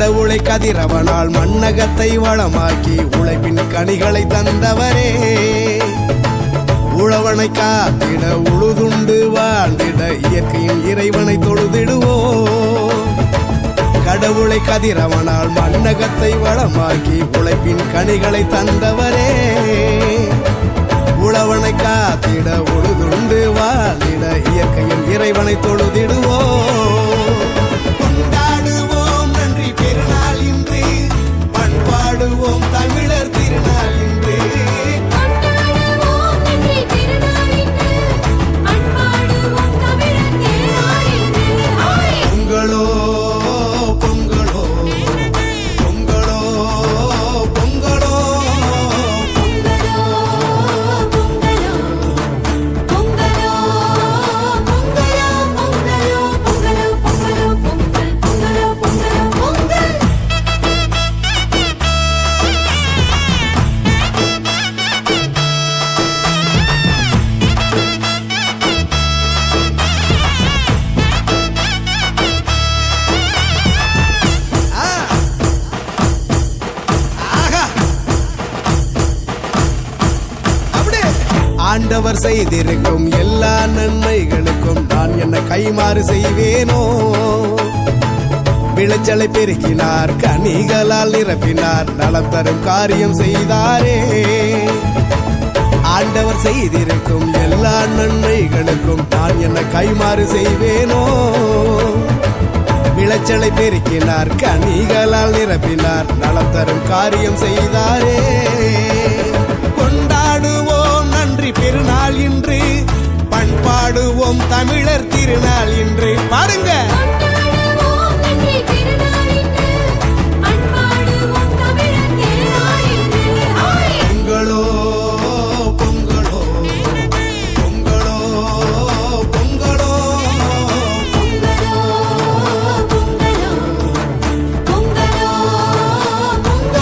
கடவுளை கதிரவனால் மண்ணகத்தை வளமாக்கி உழைப்பின் கனிகளை தந்தவரே, உழவனை காத்திட உழுதுண்டு வாழ்ந்திட இயற்கையின் இறைவனை தொழுதிடுவோம். கடவுளை கதிரவனால் மண்ணகத்தை வளமாக்கி உழைப்பின் கனிகளை தந்தவரே, உழவனை காத்திட உழுதுண்டு வாழ்ந்திட இயற்கையின் இறைவனை தொழுதிடுவோம். கொண்டாடுவோம் நன்றி பெருநாள் இன்று, பண்பாடுவோம் தமிழர் திருநாள் இன்று. பொங்கலோ பொங்கலோ பொங்கலோ பொங்கலோ ஆண்டவர் செய்திருக்கும் எல்லா நன்மைகளுக்கும் நான் என்ன கைமாறு செய்வேனோ. விளைச்சலை பெருக்கினார், கனிகளால் நிரப்பினார், நலம் தரும் காரியம் செய்தாரே. ஆண்டவர் செய்திருக்கும் எல்லா நன்மைகளுக்கும் நான் என்ன கைமாறு செய்வேனோ. விளைச்சலை பெருக்கினார், கனிகளால் நிரப்பினார், நலம் தரும் காரியம் செய்தாரே. கொண்டாடுவோம் நன்றி பெருநாள் இன்று, பண்பாடுவோம் தமிழர் திருநாள் இன்று. பாருங்க.